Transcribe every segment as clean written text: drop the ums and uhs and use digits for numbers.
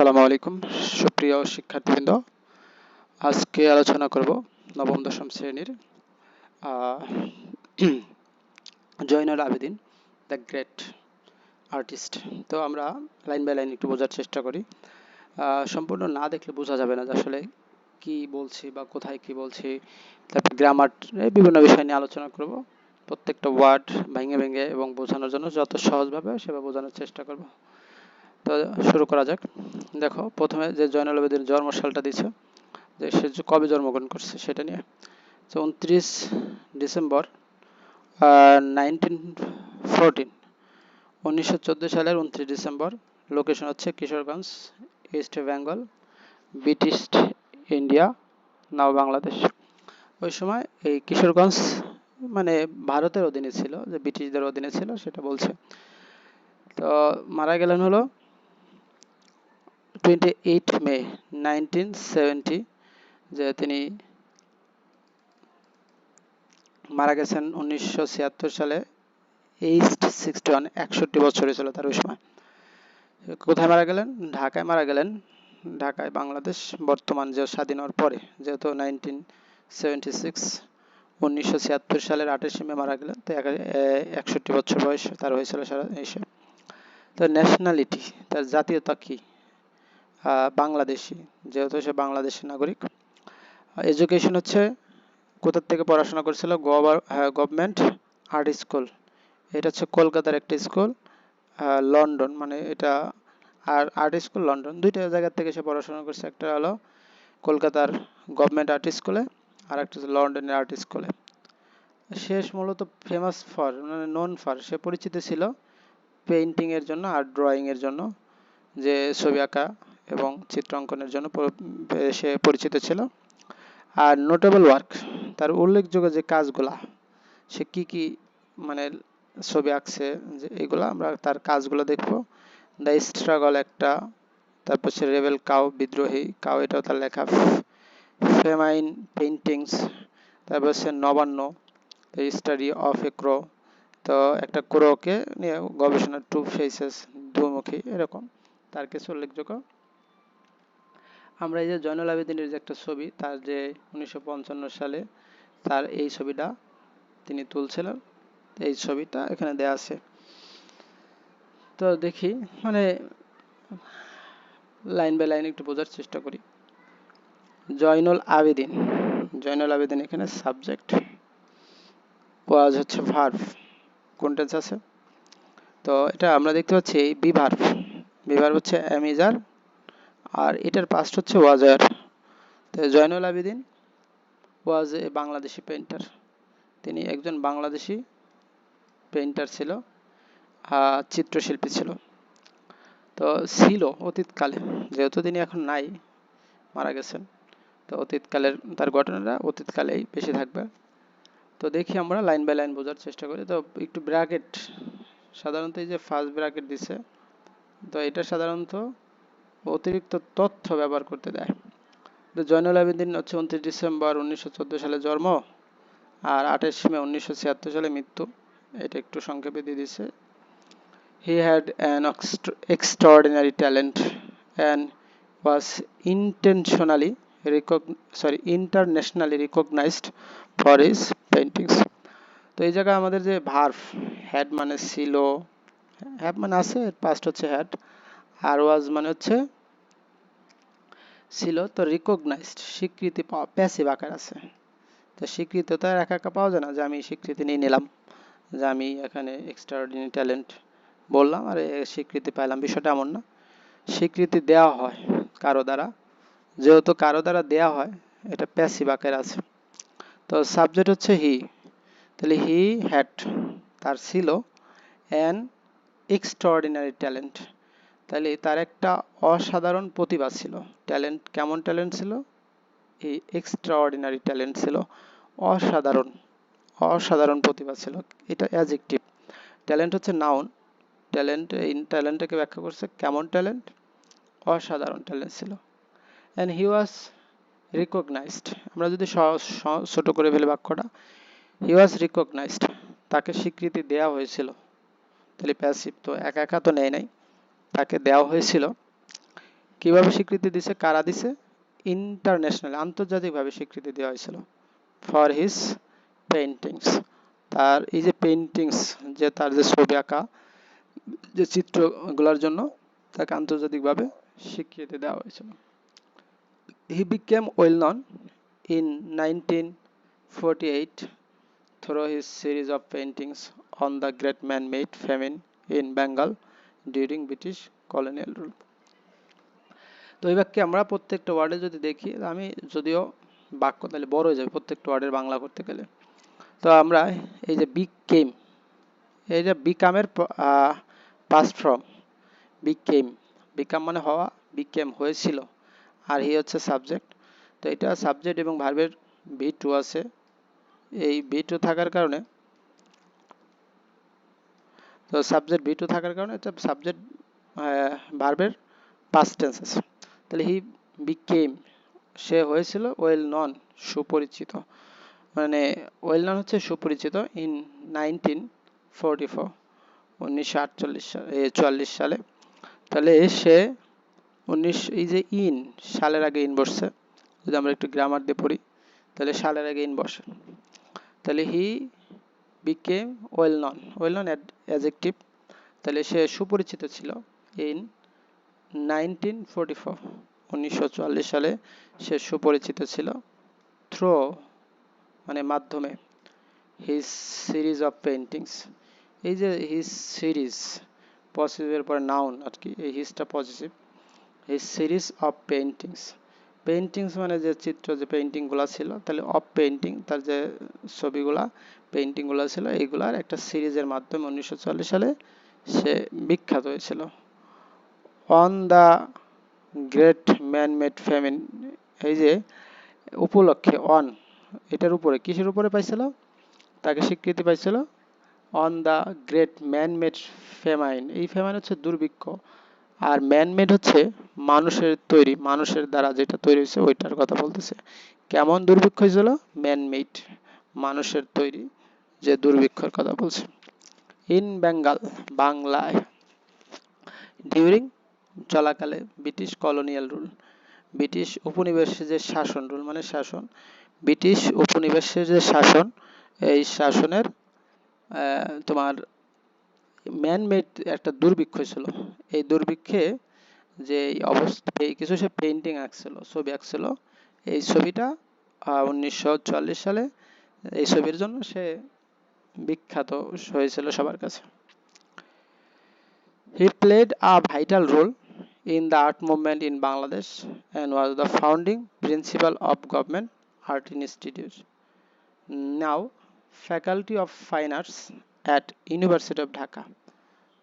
আসসালামু আলাইকুম সুপ্রিয় শিক্ষার্থীবৃন্দ। আজকে আলোচনা করব নবম দশম শ্রেণীর Zainul Abedin the great artist. তো আমরা লাইন বাই লাইন একটু বোঝার চেষ্টা করি। সম্পূর্ণ না দেখলে বোঝা যাবে না যে আসলে কি বলছি বা কোথায় কি বলছি। তারপর গ্রামার, বিভিন্ন বিষয় নিয়ে আলোচনা করব। প্রত্যেকটা ওয়ার্ড ভেঙে ভেঙে এবং বোঝানোর জন্য যত সহজভাবে সেভাবে বোঝানোর চেষ্টা করব। তো শুরু করা যাক। দেখো, প্রথমে যে জয়নুল আবেদিন জন্মসালটা দিছে, যে সে কবে জন্মগ্রহণ করছে সেটা নিয়ে। তো 29 ডিসেম্বর 1914, 1914 সালের 29 ডিসেম্বর। লোকেশন হচ্ছে Kishoreganj, East Bengal, British India, now Bangladesh. ওই সময় এই কিশোরগঞ্জ মানে ভারতের অধীনে ছিল, যে ব্রিটিশদের অধীনে ছিল সেটা বলছে। তো মারা গেলেন হলো 28 মে 1970, যে তিনি মারা গেছেন 1976 সালে, এইজড 61, 61 বছর ছিল তার ওই সময়। কোথায় মারা গেলেন? ঢাকায় মারা গেলেন। ঢাকায়, বাংলাদেশ বর্তমান যে স্বাধীন হওয়ার পরে, যেহেতু 1976, 1976 সালের 28 মে মারা গেলেন, তো 61 বছর বয়স তার হয়েছিল সারা এসে। তো ন্যাশনালিটি, তার জাতীয়তা কি? বাংলাদেশি, যেহেতু সে বাংলাদেশের নাগরিক। এডুকেশন হচ্ছে কোথা থেকে পড়াশোনা করেছিল? গভর্নমেন্ট আর্ট স্কুল, এটা হচ্ছে কলকাতার একটা স্কুল। লন্ডন, মানে এটা আর আর্ট স্কুল লন্ডন, দুইটা জায়গা থেকে সে পড়াশোনা করছে। একটা হলো কলকাতার গভর্নমেন্ট আর্ট স্কুলে, আর একটা হচ্ছে লন্ডনের আর্ট স্কুলে। শেষ মূলত ফেমাস ফর, মানে নন ফর, সে পরিচিত ছিল পেইন্টিং এর জন্য আর ড্রয়িং এর জন্য, যে ছবি আঁকা এবং চিত্রাঙ্কনের জন্য সে পরিচিত ছিল। আর নোটেবল ওয়ার্ক, তার উল্লেখযোগ্য যে কাজগুলা, সে কি কি মানে ছবি আঁকছে, যে এগুলো আমরা তার কাজগুলো দেখবো। দ্য স্ট্রাগল একটা, তারপর হচ্ছে রেবেল কাউ, বিদ্রোহী কাউ, এটাও তার লেখা। ফেমাইন পেইন্টিংস, তারপর হচ্ছে নবান্ন, স্টাডি অফ এ ক্রো, তো একটা ক্রোকে নিয়ে গবেষণা। টু ফেসেস, দুমুখী, এরকম তার কিছু উল্লেখযোগ্য। আমরা এই যে জয়নুল আবেদিনের যে একটা ছবি, তার যে 1955 সালে তার এই ছবিটা তিনি তুলছিলেন, এই ছবিটা এখানে দেয়া আছে। তো দেখি, মানে লাইন বাই লাইন একটু বোঝার চেষ্টা করি। জয়নুল আবেদিন, জয়নুল আবেদিন এখানে সাবজেক্ট, ওয়াজ হচ্ছে ভার্ব, কোন টেন্স আছে? তো এটা আমরা দেখতে পাচ্ছি বি ভার্ব, বি ভার্ব হচ্ছে অ্যামিজার, আর এটার পাস্ট হচ্ছে ওয়াজার। তো জয়নুল আবেদিন ওয়াজ এ বাংলাদেশি পেইন্টার, তিনি একজন বাংলাদেশি পেইন্টার ছিল, চিত্রশিল্পী ছিল। তো ছিল অতীতকালে, যেহেতু তিনি এখন নাই, মারা গেছেন, তো অতীতকালের তার ঘটনাটা অতীতকালেই বেশি থাকবে। তো দেখি আমরা লাইন বাই লাইন বোঝার চেষ্টা করি। তো একটু ব্র্যাকেট, সাধারণত এই যে ফার্স্ট ব্র্যাকেট দিছে, তো এটা সাধারণত অতিরিক্ত তথ্য ব্যবহার করতে দেয়। তো জয়নুল আবেদিন হচ্ছে 29 ডিসেম্বর 1914 সালে জন্ম, আর 28 মে 1976 সালে মৃত্যু, এটা একটু সংক্ষেপে দিয়ে দিছে। He had an extraordinary talent and was internationally recognized for his paintings. তো এই জায়গায় আমাদের যে ভার্ব, হ্যাড মানে ছিল, হ্যাভ মানে আছে, পাস্ট হচ্ছে হ্যাড, আর ওয়াজ মানে হচ্ছে ছিল। তো রিকগনাইজড, স্বীকৃতি পাওয়া, প্যাসিভ আকার আছে। তো স্বীকৃতি তো আর একা একা পাওয়া যায় না, যে আমি স্বীকৃতি নিয়ে নিলাম, যে আমি এখানে এক্সট্রাঅর্ডিনারি ট্যালেন্ট বললাম আর স্বীকৃতি পাইলাম, বিষয়টা এমন না। স্বীকৃতি দেওয়া হয় কারো দ্বারা, যেহেতু কারো দ্বারা দেওয়া হয়, এটা প্যাসিভ আকারে আছে। তো সাবজেক্ট হচ্ছে হি, তাহলে হি হ্যাড, তার ছিল, অ্যান এক্সট্রাঅর্ডিনারি ট্যালেন্ট, তাহলে তার একটা অসাধারণ প্রতিভা ছিল। ট্যালেন্ট, কেমন ট্যালেন্ট ছিল? এই এক্সট্রাঅর্ডিনারি ট্যালেন্ট ছিল, অসাধারণ, অসাধারণ প্রতিভা ছিল, এটা অ্যাডজেক্টিভ। ট্যালেন্ট হচ্ছে নাউন, ট্যালেন্টটাকে ব্যাখ্যা করছে কেমন ট্যালেন্ট, অসাধারণ ট্যালেন্ট ছিল। অ্যান্ড হি ওয়াজ রিকগনাইজড, আমরা যদি ছোট করে ফেলি বাক্যটা, হি ওয়াজ রিকগনাইজড, তাকে স্বীকৃতি দেওয়া হয়েছিল, তাহলে প্যাসিভ, তো একা একা তো নেয় নাই, তাকে দেওয়া হয়েছিল। কিভাবে স্বীকৃতি দিছে, কারা দিছে? ইন্টারন্যাশনাল, আন্তর্জাতিকভাবে স্বীকৃতি দেওয়া হয়েছিল ফর হিজ পেইন্টিংস, তার এই যে পেইন্টিংস, যে তার যে ছবি আঁকা যে চিত্রগুলোর জন্য তাকে আন্তর্জাতিকভাবে স্বীকৃতি দেওয়া হয়েছিল। He became well known in 1948 through his series of paintings on the great man-made famine in Bengal during British colonial rule. তো এই বাক্যে আমরা প্রত্যেকটা ওয়ার্ডে যদি দেখি, আমি যদিও বাক্য তাহলে বড় হয়ে যাবে প্রত্যেকটা ওয়ার্ডের বাংলা করতে গেলে। তো আমরা এই যে বিকেম, এই যে বিকামের পাস্ট ফর্ম বিকেম, বিকাম মানে হওয়া, বিকেম হয়েছিল, আর হি হচ্ছে সাবজেক্ট। তো এটা সাবজেক্ট এবং ভার্বের V2 আছে, এই V2 থাকার কারণে, তো সাবজেক্ট V2 থাকার কারণে এটা সাবজেক্ট ভার্বের পাস্ট টেন্স আছে। তাহলে হি বিকেম, সে হয়েছিল, ওয়েল নন, সুপরিচিত, মানে ওয়েল নন হচ্ছে সুপরিচিত, ইন 1944 1944 সালে। তাহলে সে 19, এই যে ইন, সালের আগে ইন বসছে, যদি আমরা একটু গ্রামার দিয়ে পড়ি তাহলে সালের আগে ইন বসে। তাহলে he became well known, well known adjective, তাহলে সে সুপরিচিত ছিল ইন 1944 1944 সালে সে সুপরিচিত ছিল, থ্রো মানে মাধ্যমে, হিজ সিরিজ অফ পেইন্টিংস, এই যে হিজ সিরিজ, পজিটিভের পর নাউন আর কি, এই হিজটা positive, his series of paintings, paintings মানে যে চিত্র, যে পেইন্টিংগুলো ছিল, তাহলে অফ পেইন্টিং, তার যে ছবিগুলা পেইন্টিংগুলো ছিল, এইগুলার একটা সিরিজের মাধ্যমে 1944 সালে সে বিখ্যাত হয়েছিল। On the great man made famine, এই যে উপলক্ষে, অন এটার উপরে, কিসের উপরে পাইছিল, তাকে স্বীকৃতি পাইছিল on the great man made ফেমাইন, এই ফেমাইন হচ্ছে দুর্ভিক্ষ, আর ম্যান মেড হচ্ছে মানুষের তৈরি, মানুষের দ্বারা যেটা তৈরি হয়েছে ওইটার কথা বলতেছে। কেমন দুর্ভিক্ষ হয়েছিল? ম্যান মেড, মানুষের তৈরি যে দুর্ভিক্ষর কথা বলছে। ইন বেঙ্গল, বাংলায়, ডিউরিং চলাকালে, ব্রিটিশ কলোনিয়াল রুল, ব্রিটিশ উপনিবেশের যে শাসন, রুল মানে শাসন, ব্রিটিশ উপনিবেশের যে শাসন, এই শাসনের তোমার ম্যান মেড একটা দুর্ভিক্ষ ছিল। এই দুর্ভিক্ষে যে অবস্থা, এই কিছু সে পেইন্টিং আঁকছিল, ছবি আঁকছিল, এই ছবিটা 1944 সালে এই ছবির জন্য সে বিখ্যাত হয়েছিল সবার কাছে। He played a vital role in the art movement in Bangladesh and was the founding principal of Government Art Institute, now Faculty of Fine Arts at University of Dhaka.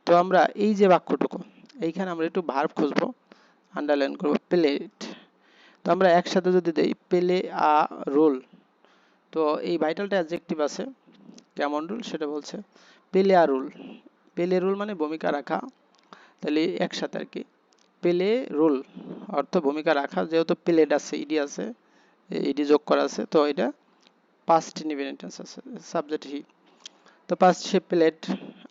তো আমরা এই যে বাক্যটুকু, এইখানে আমরা একটু ভার্ব খুঁজবো, আন্ডারলাইন করব, played. তো আমরা একসাথে যদি দেই প্লে আ রোল, তো এই ভাইটালটা অ্যাডজেক্টিভ আছে, কেমন রুল সেটা বলছে, play a role, play role মানে ভূমিকা রাখা, তাহলে একসাথে আর কি, প্লে রোল অর্থ ভূমিকা রাখা, যেহেতু প্লেড আছে, ইডি আছে, ইডি যোগ করা আছে, তো এটা পাস্ট ইনডিফিনিট টেন্স আছে, সাবজেক্ট হি। তো পাস্ট, সে প্লেড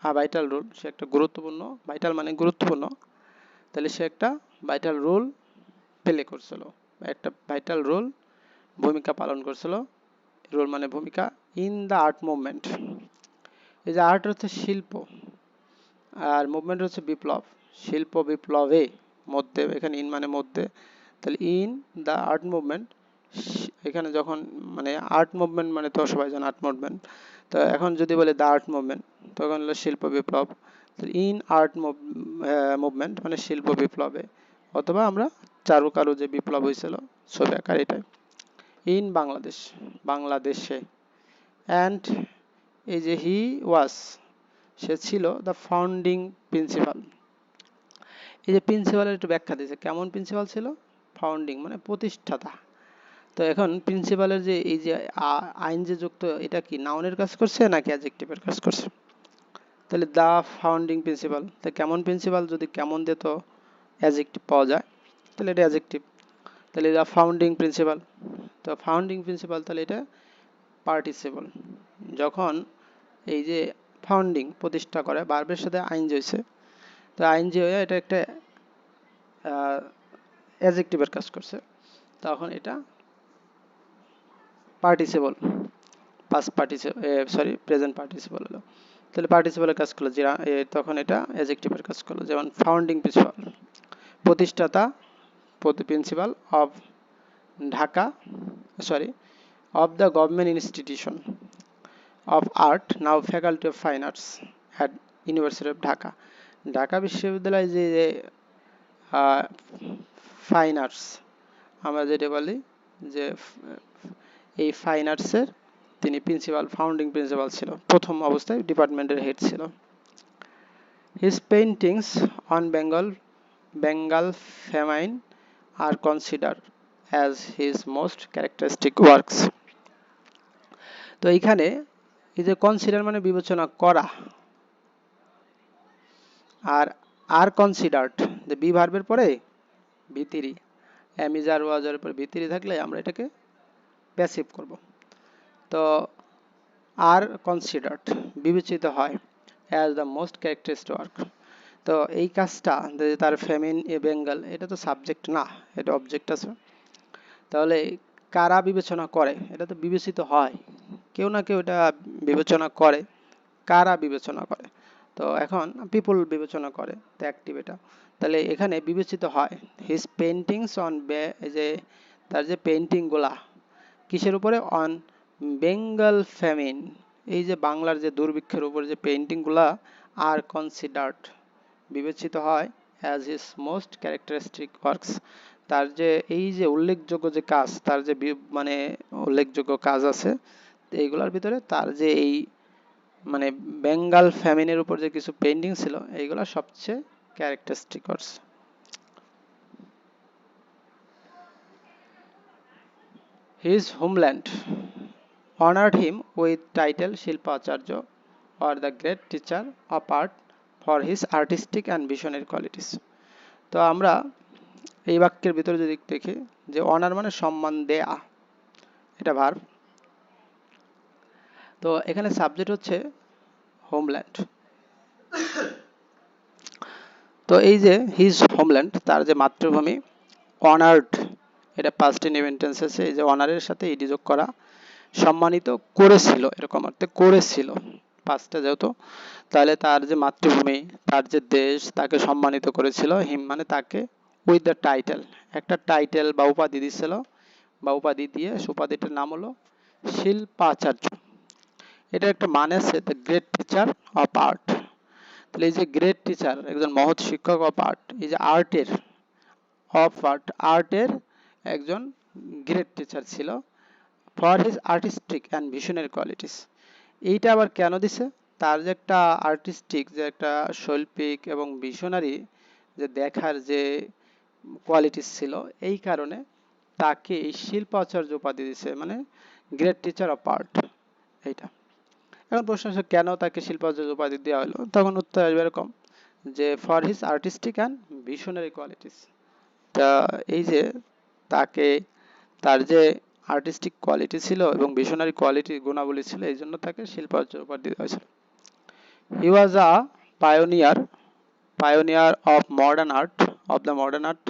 আ ভাইটাল রোল, সে একটা গুরুত্বপূর্ণ, ভাইটাল মানে গুরুত্বপূর্ণ, তাহলে সে একটা ভাইটাল রোল প্লে করছিল, একটা ভাইটাল রোল ভূমিকা পালন করছিল, রোল মানে ভূমিকা, ইন দ্য আর্ট মুভমেন্ট, এই যে আর্ট হচ্ছে শিল্প, আর মুভমেন্ট হচ্ছে বিপ্লব, শিল্প বিপ্লবে, মধ্যে, এখানে ইন মানে মধ্যে, তাহলে ইন দ্য আর্ট মুভমেন্ট, এখানে যখন মানে আর্ট মুভমেন্ট মানে তো সবাই জানে আর্ট মুভমেন্ট, তো এখন যদি বলে দ্য আর্ট মুভমেন্ট তখন হলো শিল্প বিপ্লব, ইন আর্ট মুভমেন্ট মানে শিল্প বিপ্লবে, অথবা আমরা চারুকারু যে বিপ্লব হয়েছিল ছবি আঁকার, এটাই। ইন বাংলাদেশ, বাংলাদেশে, অ্যান্ড এই যে হি ওয়াজ, সে ছিল দ্য ফাউন্ডিং প্রিন্সিপাল, এই যে প্রিন্সিপালের একটু ব্যাখ্যা দিয়েছে, কেমন প্রিন্সিপাল ছিল, ফাউন্ডিং মানে প্রতিষ্ঠাতা। তো এখন প্রিন্সিপালের যে এই যে আইন যে যুক্ত, এটা কি নাউনের কাজ করছে নাকি অ্যাডজেক্টিভের কাজ করছে, তাহলে দ্য ফাউন্ডিং প্রিন্সিপাল, তো কেমন প্রিন্সিপাল, যদি কেমন দিয়ে তো অ্যাডজেক্টিভ পাওয়া যায়, তাহলে এটা অ্যাডজেক্টিভ, তাহলে দ্য ফাউন্ডিং প্রিন্সিপাল, তো ফাউন্ডিং প্রিন্সিপাল, তাহলে এটা পার্টিসিপল, যখন এই যে ফাউন্ডিং প্রতিষ্ঠা করে, ভার্বের সাথে আইন জয়েছে, তো আইন যে হয়ে এটা একটা অ্যাডজেক্টিভের কাজ করছে, তখন এটা participle, past participle, sorry present participle হলো। তাহলে পার্টিসিপলের কাজ করলো, যে তখন এটা অ্যাডজেক্টিভের কাজ করলো। যেমন ফাউন্ডিং প্রিন্সিপাল, প্রতিষ্ঠাতা, principal of Dhaka, sorry of the government institution of art, now faculty of fine arts at university of Dhaka. Dhaka বিশ্ববিদ্যালয়ে যে ফাইন আর্টস আমরা যেটা বলি, যে এই ফাইন আর্টসের তিনি প্রিন্সিপাল, ফাউন্ডিং প্রিন্সিপাল ছিল, প্রথম অবস্থায় ডিপার্টমেন্টের হেড ছিল। His paintings on Bengal famine are considered as his most characteristic works. তো এইখানে এই যে কনসিডার মানে বিবেচনা করা, আর কনসিডার্ড, যে বি ভার্বের পরে ভিতিরি, এমিজার ওয়াজার পরে ভিতিরি থাকলে আমরা এটাকে প্যাসিভ করব। তো আর কনসিডার্ড বিবেচিত হয় as the most characteristic work. তো এই কাজটা যে তার ফেমিন এ বেঙ্গল, এটা তো সাবজেক্ট না, এটা অবজেক্ট আছে। তাহলে কারা বিবেচনা করে, এটা তো বিবেচিত হয়, কেউ না কেউ এটা বিবেচনা করে। কারা বিবেচনা করে, তো এখন পিপল বিবেচনা করে, তো অ্যাক্টিভ এটা। তাহলে এখানে বিবেচিত হয় হিজ পেইন্টিংস অন, যে তার যে পেইন্টিং গুলা কিসের উপরে, অন বেঙ্গল ফ্যামিন, এই যে বাংলার যে দুর্ভিক্ষের উপর যে পেইন্টিং গুলা, আর কনসিডার্ড বিবেচিত হয় as his most characteristic works, তার যে এই যে উল্লেখযোগ্য যে কাজ, তার যে মানে উল্লেখযোগ্য কাজ আছে, এইগুলোর ভিতরে তার যে এই মানে বেঙ্গল ফ্যামিনের উপর যে কিছু পেইন্টিং ছিল, এইগুলা সবচেয়ে characteristic works. His homeland honored him with title Shilpa Acharya, or the great teacher of art, for his artistic and visionary qualities. তো আমরা এই বাক্যের ভিতরে যদি দেখি, যে অনার মানে সম্মান দেয়া, এটা ভার্ব। তো এখানে সাবজেক্ট হচ্ছে হোমল্যান্ড। তো এই যে হিজ হোমল্যান্ড, তার যে মাতৃভূমি, অনার্ড, এটা পাস্ট ইনডেফিনিট টেন্স আছে, এই যে অনারের সাথে ইডি যোগ করা, সম্মানিত করেছিল, এরকম অর্থে করেছিল, পাঁচটা যেহেতু, তাহলে তার যে মাতৃভূমি, তার যে দেশ তাকে সম্মানিত করেছিল, হিম মানে তাকে, উইথ দ্য টাইটেল, একটা টাইটেল বা উপাধি দিছিল, বা উপাধি দিয়ে উপাধিটার নাম হলো শিল্পাচার্য। এটা একটা মানে আছে, the great teacher of art. তাহলে এই যে গ্রেট টিচার, একজন মহৎ শিক্ষক অফ আর্ট, এই যে আর্টের, অফ আর্ট, আর্টের একজন গ্রেট টিচার ছিল, for his artistic and visionary qualities. এইটা আবার কেন দিছে, তার যে একটা আর্টিস্টিক, যে একটা শৈল্পিক এবং ভিশনারি যে দেখার যে কোয়ালিটিস ছিল, এই কারণে তাকে এই শিল্পাচার্য উপাধি দিছে, মানে গ্রেট টিচার অফ আর্ট। এইটা এখন প্রশ্ন আছে কেন তাকে শিল্পাচার্য উপাধি দেওয়া হলো, তখন উত্তর আসবে এরকম, যে for his artistic and visionary qualities. তা এই যে তাকে, তার যে আর্টিস্টিক কোয়ালিটি ছিল এবং ভিশনারি কোয়ালিটি গুণাবলী ছিল, এই জন্য তাকে শিল্পাচার্য উপাধি দেওয়া হয়েছিল। হি ওয়াজ আ pioneer, pioneer of modern art, of the modern art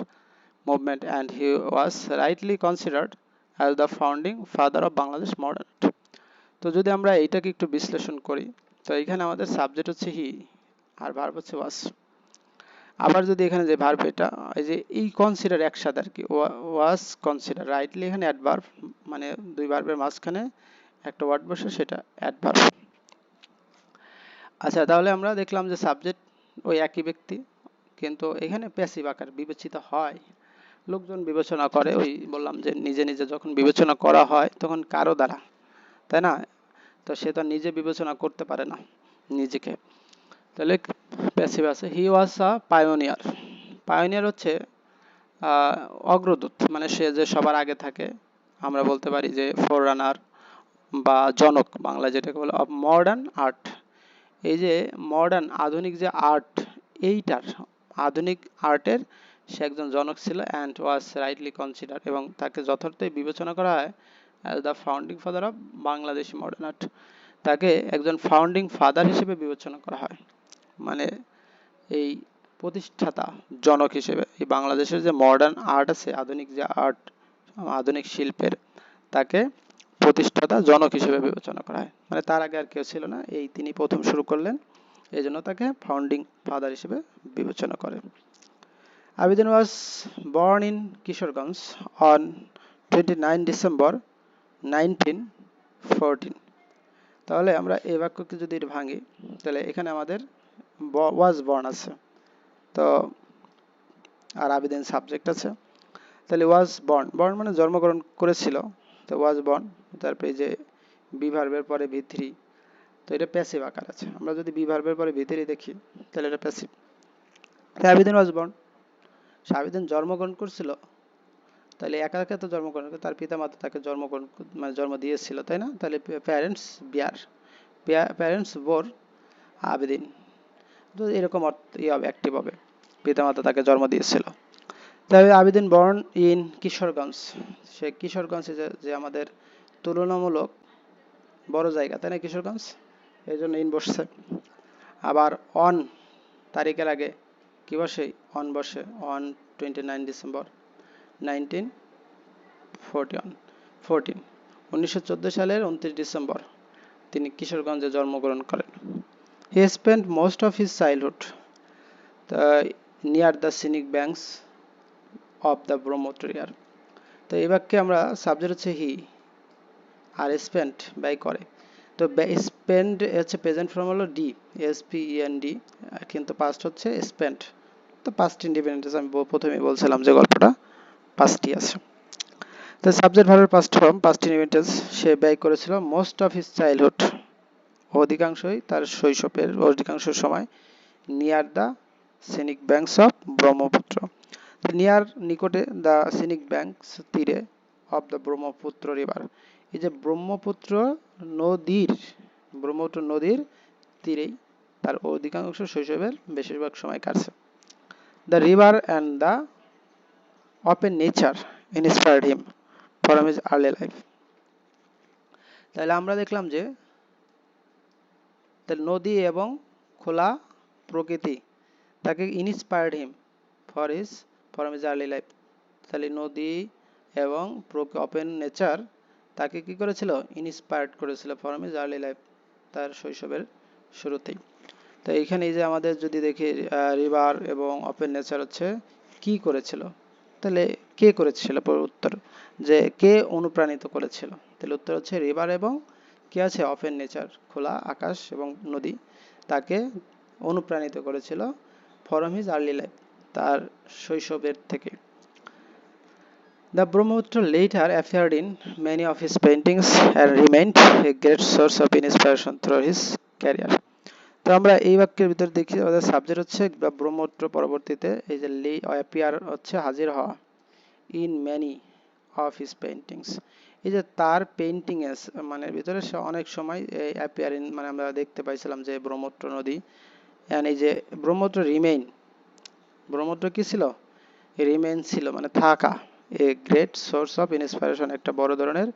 movement, and he was rightly considered as the founding father of Bangladesh modern art. তো যদি আমরা এইটাকে একটু বিশ্লেষণ করি, তো এখানে আমাদের সাবজেক্ট হচ্ছে হি, আর ভার্ব হচ্ছে ওয়াজ। আবার যদি এখানে যে ভার্ব, এটা এই যে এই কনসিডার একসাথে আর কি, ওয়াজ কনসিডার, রাইটলি এখানে অ্যাডভার্ব, মানে দুই ভার্বের মাঝখানে একটা ওয়ার্ড বসে, সেটা অ্যাডভার্ব। আচ্ছা, তাহলে আমরা দেখলাম যে সাবজেক্ট ওই একই ব্যক্তি, কিন্তু এখানে প্যাসিভ আকার বিবেচিত হয়, লোকজন বিবেচনা করে, ওই বললাম যে নিজে নিজে যখন বিবেচনা করা হয় তখন কারো দ্বারা, তাই না? তো সে তো নিজে বিবেচনা করতে পারে না নিজেকে, তাহলে প্যাসিভ আছে। হি ওয়াজ আ পায়োনিয়ার, পায়োনিয়ার হচ্ছে অগ্রদূত, মানে সে যে সবার আগে থাকে, আমরা বলতে পারি যে ফোররানার বা জনক, বাংলা যেটাকে বলে, অফ মডার্ন আর্ট। এই যে মডার্ন আধুনিক যে আর্ট, এইটার আধুনিক আর্টের সে একজন জনক ছিল, অ্যান্ড ওয়াজ রাইটলি কনসিডার, এবং তাকে যথার্থই বিবেচনা করা হয় as the founding father of Bangladeshi modern art, তাকে একজন ফাউন্ডিং ফাদার হিসেবে বিবেচনা করা হয়। মানে এই প্রতিষ্ঠাতা জনক হিসেবে, এই বাংলাদেশের যে মডার্ন আর্ট আছে, আধুনিক যে আর্ট, আধুনিক শিল্পের, তাকে প্রতিষ্ঠাতা জনক হিসেবে বিবেচনা করা হয়। মানে তার আগে আর কেউ ছিল না, এই তিনি প্রথম শুরু করলেন, এই জন্য তাকে ফাউন্ডিং ফাদার হিসেবে বিবেচনা করে। Abedin was born in Kishoreganj on 29 December 1914। তাহলে আমরা এই বাক্যকে যদি ভাঙি, তাহলে এখানে আমাদের ওয়াজ বর্ন আছে, তো আর আবেদিন সাবজেক্ট আছে, তাহলে ওয়াজ বর্ন, বর্ন মানে জন্মগ্রহণ করেছিল, তো ওয়াজ বর্ন, তারপরে যে বি ভার্বের পরে ভি3, তো এটা প্যাসিভ আকার আছে। আমরা যদি বি ভার্বের পরে ভি3 দেখি, তাহলে এটা প্যাসিভ। তাই আবেদিন ওয়াজ বর্ন, সে আবেদিন জন্মগ্রহণ করছিল, তাহলে একা একা তো জন্মগ্রহণ করে, তার পিতা মাতা তাকে মানে জন্ম দিয়েছিল, তাই না? তাহলে প্যারেন্টস বিয়ার, প্যারেন্টস বোর আবেদিন, তো এরকম অ্যাক্টিভ হবে, পিতা মাতা তাকে জন্ম দিয়েছিল। তবে আবেদিন বর্ন ইন কিশোরগঞ্জ, সে কিশোরগঞ্জ যে আমাদের তুলনামূলক বড় জায়গা, তাই না কিশোরগঞ্জ, এই জন্য ইন বসছে। আবার অন তারিখের আগে কি বসে? অন বসে, অন 29 ডিসেম্বর 1914, 1914 সালের 29 ডিসেম্বর তিনি কিশোরগঞ্জে জন্মগ্রহণ করেন। He spent most of his childhood near the scenic banks of the Brahmaputra river. তো এই বাক্যে আমরা সাবজেক্ট হচ্ছে হি, আর স্পেন্ট ব্যয় করে, তো স্পেন্ড হচ্ছে প্রেজেন্ট ফর্ম হলো ডি, এসপিইএনডি, কিন্তু পাস্ট হচ্ছে স্পেন্ট। তো পাস্ট ইন্ডিপেন্ডেন্স আমি প্রথমেই বলছিলাম যে গল্পটা পাস্টই আছে। তো সাবজেক্ট ভার্বের পাস্ট ফর্ম পাস্ট ইন্ডিপেন্ডেন্স, সে ব্যয় করেছিল মোস্ট অফ হিজ চাইল্ডহুড, অধিকাংশই তার শৈশবের অধিকাংশ সময়, near the scenic banks of Brahmaputra, near নিকটে, দ্য সিনিক ব্যাংকস তীরে, অফ দ্য ব্রহ্মপুত্র রিভার, এই যে ব্রহ্মপুত্র নদীর তীরেই তার অধিকাংশ শৈশবের বেশিরভাগ সময় কাটছে। The river and the open nature inspired him from his early life. তাহলে আমরা দেখলাম যে নদী এবং খোলা প্রকৃতি তাকে inspired him from his early life, তাহলে নদী এবং ওপেন নেচার তাকে কি করেছিল? ইন্সপায়ার্ড করেছিল ফ্রম হিজ আর্লি লাইফ, তার শৈশবের শুরুতেই। তো এইখানে এই যে আমাদের যদি দেখি রিভার এবং ওপেন নেচার হচ্ছে কি করেছিল, তাহলে কে করেছিল? উত্তর যে কে অনুপ্রাণিত করেছিল, তাহলে উত্তর হচ্ছে রিভার এবং কি আছে? ওপেন নেচার, খোলা আকাশ এবং নদী তাকে অনুপ্রাণিত করেছিল ফ্রম হিজ আর্লি লাইফ, তার শৈশবের থেকে। The Brahmaputra later appeared in many of his paintings and remained a great source of inspiration through his career. তো আমরা এই বাক্যের ভিতর দেখি আমাদের সাবজেক্ট হচ্ছে ব্রহ্মপুত্র, পরবর্তীতে এই যে অ্যাপিয়ার হচ্ছে হাজির হওয়া, in many of his paintings, এই যে তার পেইন্টিং এর মানে ভিতরে সে অনেক সময় এই অ্যাপিয়ার ইন মানে আমরা দেখতে পাইছিলাম যে ব্রহ্মপুত্র নদী, এন্ড এই যে ব্রহ্মপুত্র রিমেইন, ব্রহ্মপুত্র কি ছিল? রিমেইন ছিল মানে থাকা, a great source of inspiration, একটা বড় ধরনের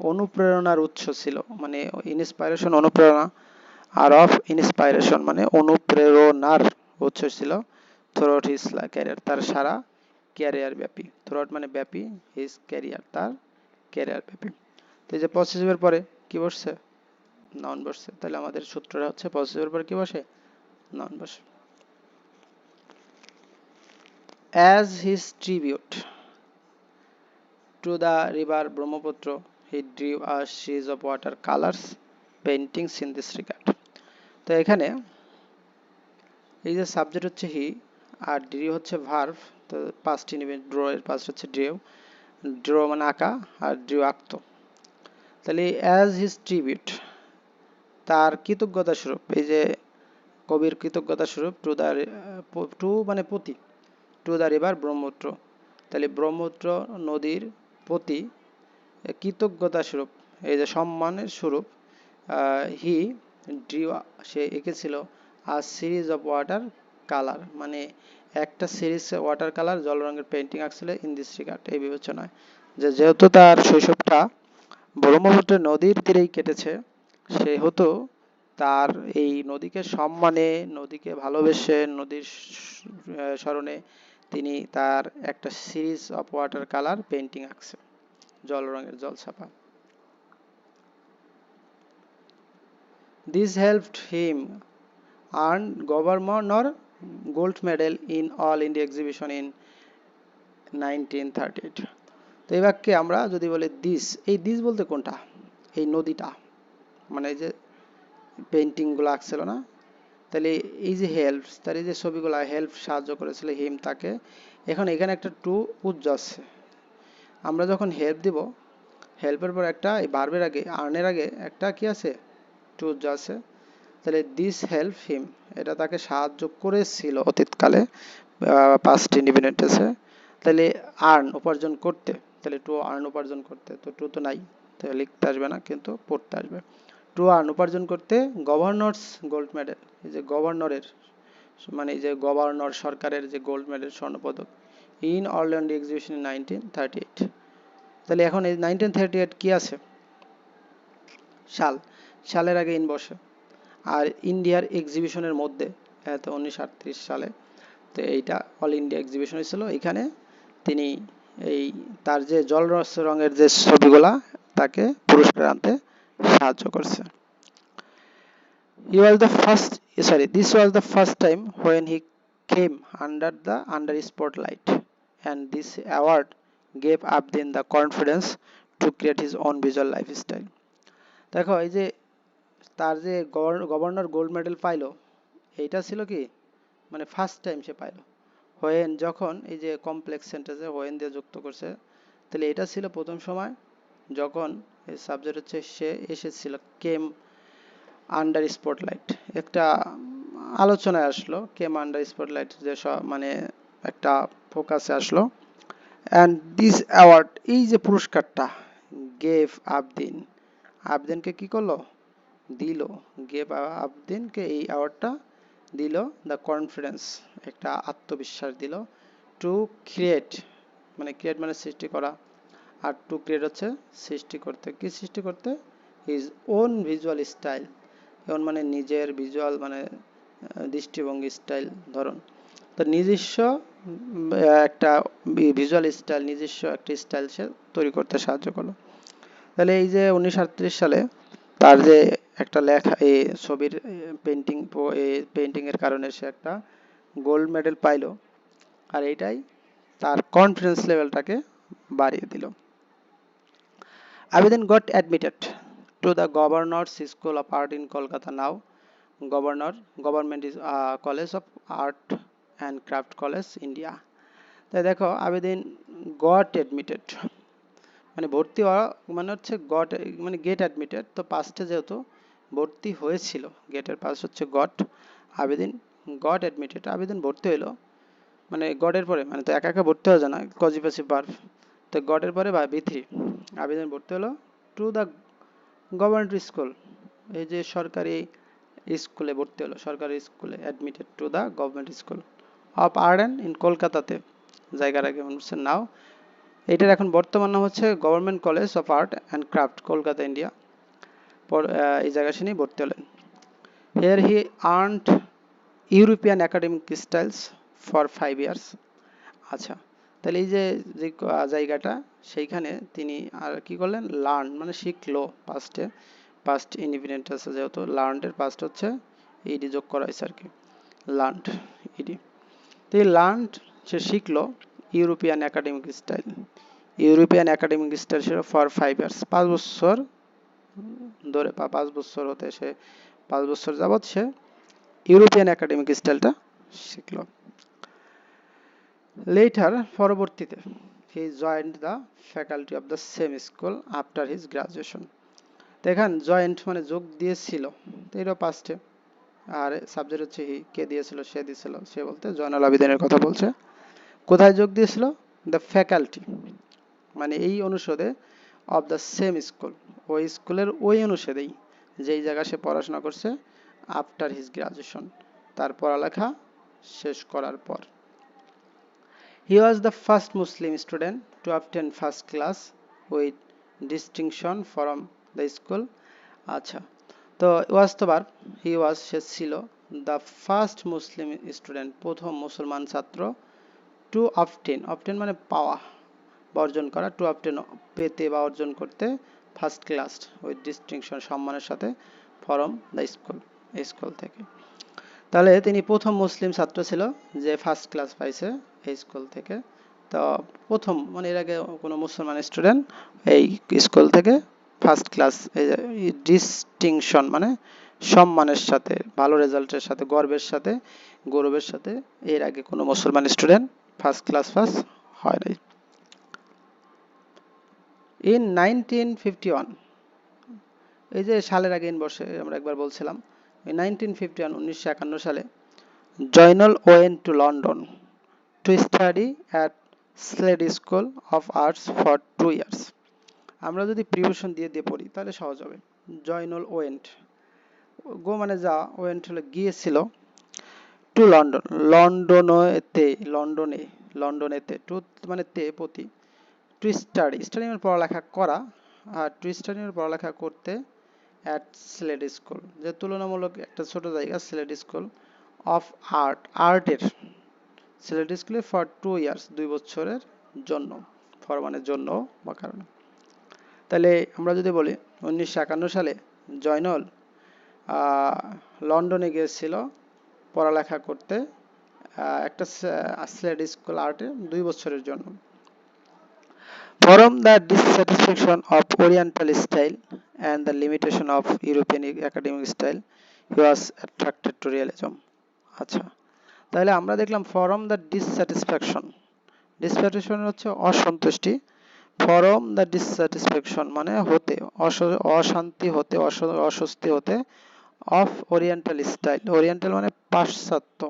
অনুপ্রেরণার উৎস ছিল, মানে ইন্সপাইরেশন অনুপ্রেরণা, আর অফ ইন্সপাইরেশন মানে অনুপ্রেরণার উৎস ছিল থ্রুআউট হিজ ক্যারিয়ার, তার সারা ক্যারিয়ার ব্যাপী, থ্রুআউট মানে ব্যাপী, হিজ ক্যারিয়ার তার ক্যারিয়ার ব্যাপী। তো এই যে পসেসিভের পরে কি বসছে? নাউন বসছে, তাহলে আমাদের সূত্রটা হচ্ছে পসেসিভের পরে কি বসে? নাউন বসে। As his tribute to the river Brahmaputra, he drew a series of watercolors paintings in this regard. তো এখানে এই যে সাবজেক্ট হচ্ছে হি, আর ড্রিউ হচ্ছে ভার্ব, তো পাস্ট ইনডিপেন্ডেন্ট, ড্র এর পাস্ট হচ্ছে ড্রিউ, ড্র মানে আঁকা, আর ড্রিউ আঁকতো। তাহলে অ্যাজ হিজ ট্রিবিউট, তার কৃতজ্ঞতা স্বরূপ, এই যে কবির কৃতজ্ঞতা স্বরূপ, টু মানে প্রতি, টু দ্য রিভার ব্রহ্মপুত্র, তাহলে ব্রহ্মপুত্র নদীর প্রতি কৃতজ্ঞতা স্বরূপ, এই যে সম্মানের স্বরূপ, হি ড্রিউ সে এঁকেছিল আর সিরিজ অফ ওয়াটার কালার, মানে একটা সিরিজ ওয়াটার কালার জল রঙের পেন্টিং আঁকছিল ইন দিস রিগার্ড, এই বিবেচনায় যে যেহেতু তার শৈশবটা ব্রহ্মপুত্র নদীর তীরেই কেটেছে, সেহেতু তার এই নদীকে সম্মানে, নদীকে ভালোবেসে, নদীর স্মরণে তিনি তার একটা series of water colour painting আঁকছে, জল রঙের জলছাপা। This helped him earn Governor Gold Medal in All India Exhibition in 1938. তো এই বাক্যে আমরা যদি বলি দিস, এই দিস বলতে কোনটা? এই নদীটা, মানে এই যে পেন্টিং গুলো আঁকছিল না, তাহলে এই যে হেল্প, তার এই যে ছবিগুলো হেল্প সাহায্য করেছিল হিম তাকে। এখন এখানে একটা টু উজ্জ আছে, আমরা যখন হেল্প দিব, হেল্পের পর একটা এই ভার্বের আগে আর্নের আগে একটা কি আছে? টু উজ্জ আছে। তাহলে দিস হেল্প হিম, এটা তাকে সাহায্য করেছিল অতীতকালে, পাস্ট ইন্ডিপেন্ডেন্ট আছে। তাহলে আর্ন উপার্জন করতে, তাহলে টু আর্ন উপার্জন করতে, তো টু তো নাই, তাহলে লিখতে আসবে না, কিন্তু পড়তে আসবে। টু আর্ন উপার্জন করতে গভর্নরস গোল্ড মেডেল, এই যে গভর্নরের, মানে এই যে গভর্নর সরকারের যে গোল্ড মেডেল স্বর্ণপদক, in all India exhibition in 1938। তাহলে এখন এই 1938 কি আছে? সাল, সালের আগে ইন বসে, আর ইন্ডিয়ার এক্সিবিশনের মধ্যে, তো 1938 সালে তো এইটা অল ইন্ডিয়া এক্সিবিশন হয়েছিল। এখানে তিনি এই তার যে জল রঙের যে ছবিগুলা তাকে পুরস্কার আনতে সাহায্য করছে। This was the first time when he came under spotlight, and this award gave Abdin the confidence to create his own visual lifestyle. দেখো এই যে তার যে গভর্নর গোল্ড মেডেল পাইলো, এইটা ছিল কি, মানে ফার্স্ট টাইম সে পাইলো। হোয়েন, যখন এই যে কমপ্লেক্স সেন্টেন্সে হোয়েন দিয়ে যুক্ত করছে, তাহলে এটা ছিল প্রথম সময় যখন এই সাবজেক্ট হচ্ছে সে এসেছিল, কেম আন্ডার স্পটলাইট, একটা আলোচনায় আসলো, কেম আন্ডার স্পটলাইট, যে মানে একটা ফোকাসে আসলো। অ্যান্ড দিস অ্যাওয়ার্ড, এই যে পুরস্কারটা, গেভ আবদিন, আবদিনকে কি করলো? দিল। গেভ আবদিনকে এই অ্যাওয়ার্ডটা দিল দ্য কনফিডেন্স, একটা আত্মবিশ্বাস দিল, টু ক্রিয়েট, মানে ক্রিয়েট মানে সৃষ্টি করা, আর টু ক্রিয়েট হচ্ছে সৃষ্টি করতে, কি সৃষ্টি করতে? হিজ ওন ভিজুয়াল স্টাইল, এখন মানে নিজের ভিজুয়াল মানে দৃষ্টিভঙ্গি, স্টাইল, ধরন, তো নিজস্ব একটা ভিজুয়াল স্টাইল, নিজস্ব একটা স্টাইল সে তৈরি করতে সাহায্য করলো। তাহলে এই যে 1938 সালে তার যে একটা লেখা, এই ছবির পেন্টিং এর কারণে সে একটা গোল্ড মেডেল পাইলো, আর এটাই তার কনফিডেন্স লেভেলটাকে বাড়িয়ে দিল। Abidin got admitted to the Governor's School of Art in Kolkata, now Government is College of Art and Craft College, India. তাই দেখো আবেদিন গট অ্যাডমিটেড, মানে ভর্তি হওয়া, মানে হচ্ছে গট, মানে গেট অ্যাডমিটেড, তো পাস্টে যেহেতু ভর্তি হয়েছিল, গেটের পাস হচ্ছে goat, Abedin goat admitted, Abedin ভর্তি হইলো, মানে গডের পরে, মানে তো একা একা ভর্তি হয়ে যায় না, কজিপাসিভ ভার্ব, তো গডের পরে বা বি3, আবেদন ভর্তি হলো টু দ্য গভর্নমেন্ট স্কুল, এই যে সরকারি স্কুলে ভর্তি হলো, সরকারি স্কুলে, admitted to the government school of art and in কলকাতাতে, জায়গার আগে হচ্ছে নাও, এটার এখন বর্তমান নাম হচ্ছে government college of art and craft, Kolkata, India. এই জায়গায় তিনি ভর্তি হলেন। Here he earned European academic styles for 5 years. আচ্ছা, তাহলে এই যে জায়গাটা, সেইখানে তিনি আর কি করলেন? লার্ন, মানে শিখলো, পাস্ট ইন্ডিপেন্ডেন্ট আছে যেহেতু, লার্নডের পাস্ট হচ্ছে ইডি যোগ করা হয়েছে আর কি, লার্নড, ইডি। তো এই লার্নড, সে শিখলো European academic style, European academic style ছিল ফর 5 ইয়ার্স, 5 বছর ধরে, 5 বছর হতে সে 5 বছর যাবৎ সে ইউরোপিয়ান একাডেমিক স্টাইলটা শিখলো। Later, পরবর্তীতে, he joined the faculty of the same school after his graduation. তো এখান জয়েন্ট মানে যোগ দিয়েছিল, তো এটা পাস্টে, আর সাবজেক্ট হচ্ছে হি, কে দিয়েছিল? সে দিয়েছিল, সে বলতে জয়নাল আবেদিনের কথা বলছে। কোথায় যোগ দিয়েছিল? দ্য ফ্যাকাল্টি, মানে এই অনুষদে, অফ দ্য সেম স্কুল, ওই স্কুলের ওই অনুষদেই, যেই জায়গায় সে পড়াশোনা করছে, আফটার হিজ গ্রাজুয়েশন, তার পড়ালেখা শেষ করার পর। He was the first Muslim student to obtain first class with distinction from the school. আচ্ছা, তো ওয়াজ তো ভার্ব, হি ওয়াজ সে ছিল, দ্য ফার্স্ট মুসলিম স্টুডেন্ট প্রথম মুসলমান ছাত্র, টু অবটেন, অবটেন মানে পাওয়া বা অর্জন করা, টু অবটেন পেতে বা অর্জন করতে, ফার্স্ট ক্লাস উইথ ডিস্টিংশন সম্মানের সাথে, ফ্রম দ্য স্কুল স্কুল থেকে। তাহলে তিনি প্রথম মুসলিম ছাত্র ছিল যে ফার্স্ট ক্লাস পাইছে এই স্কুল থেকে। তো প্রথম মানে এর আগে কোনো মুসলমান স্টুডেন্ট এই স্কুল থেকে ফার্স্ট ক্লাস, ডিস্টিংশন মানে সম্মানের সাথে, ভালো রেজাল্টের সাথে, গর্বের সাথে, গৌরবের সাথে এর আগে কোনো মুসলমান স্টুডেন্ট ফার্স্ট ক্লাস পাস হয় নাই। ইন 1951, এই যে সালের আগে ইন বর্ষে আমরা একবার বলছিলাম, 1951 1951 সালে Zainul went to London to study at Slade School of Arts for 2 years। আমরা যদি প্রিপোজিশন দিয়ে দিয়ে পড়ি তাহলে সহজ হবে। জয়নুল ওয়েন্ট, গো মানে যা, ওয়েন্ট হলো গিয়েছিল, টু লন্ডন লন্ডনেতে, লন্ডনে লন্ডনেতে, টু মানে তে প্রতি, টু স্টাডি, স্টাডি মানে পড়ালেখা করা, আর টু স্টাডি মানে পড়ালেখা করতে, অ্যাট স্লেড স্কুল যে তুলনামূলক একটা ছোট জায়গা, স্লেড স্কুল অফ আর্ট, আর্টের স্লেড স্কুলে, ফর 2 years 2 বছরের জন্য, ফর মানে জন্য বা কারণে। তাহলে আমরা যদি বলি 1951 সালে জয়নুল লন্ডনে গিয়েছিল পড়ালেখা করতে, একটা স্লেড স্কুল আর্টে 2 বছরের জন্য। From the dissatisfaction of Oriental style and the limitation of European academic style, he was attracted to realism. আচ্ছা, তাহলে আমরা দেখলাম from the dissatisfaction, dissatisfaction হচ্ছে অসন্তুষ্টি, from the dissatisfaction মানে হতে, অশান্তি হতে, অস্বস্তি হতে, of Oriental style, Oriental মানে পাশ্চাত্য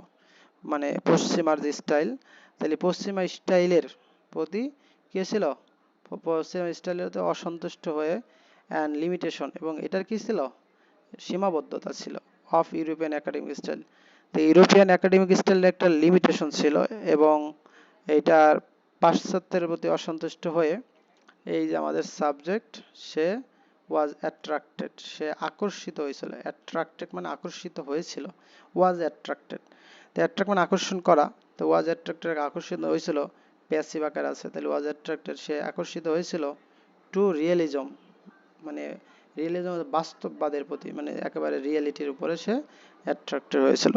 মানে পশ্চিমার যে স্টাইল, তাহলে পশ্চিমা স্টাইলের প্রতি কি ছিল, পশ্চিমা স্টাইলের প্রতি অসন্তুষ্ট হয়ে, অ্যান্ড লিমিটেশন এবং এটার কি ছিল, সীমাবদ্ধতা ছিল, অফ ইউরোপিয়ান একাডেমিক স্টাইল, তো ইউরোপিয়ান একাডেমিক স্টাইলের একটা লিমিটেশন ছিল এবং এইটার পাশ্চাত্যের প্রতি অসন্তুষ্ট হয়ে এই যে আমাদের সাবজেক্ট সে ওয়াজ অ্যাট্রাক্টেড, সে আকর্ষিত হয়েছিল, অ্যাট্রাক্টেড মানে আকর্ষিত হয়েছিল, ওয়াজ অ্যাট্রাক্টেড, তো অ্যাট্রাক্ট মানে আকর্ষণ করা, তো ওয়াজ অ্যাট্রাক্টেড আকর্ষিত হয়েছিল, প্যাসিভ আকার আছে, তাহলে ওয়াজ অ্যাট্রাক্টেড সে আকর্ষিত হয়েছিল, টু রিয়েলিজম মানে রিয়েলিজম বাস্তববাদের প্রতি, মানে একেবারে রিয়েলিটির উপরে সে অ্যাট্রাক্টেড হয়েছিল।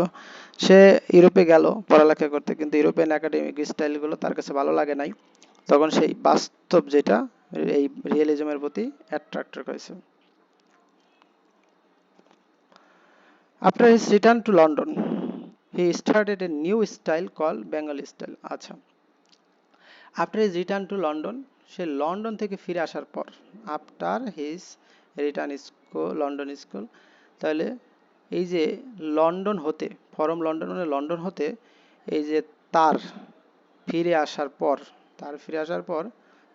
সে ইউরোপে গেল পড়ালেখা করতে, কিন্তু ইউরোপিয়ান একাডেমিক স্টাইলগুলো তার কাছে ভালো লাগে নাই, তখন সেই বাস্তব যেটা এই রিয়েলিজমের প্রতি অ্যাট্রাক্টেড হয়েছে। After his return to London, he started a new style called Bengali style. আচ্ছা, after his return to London, say London থেকে ফিরে আসার পর, after his return school, London school, তাহলে এই যে লন্ডন হতে, ফরম লন্ডন মানে লন্ডন হতে, এই যে তার ফিরে আসার পর, তার ফিরে আসার পর,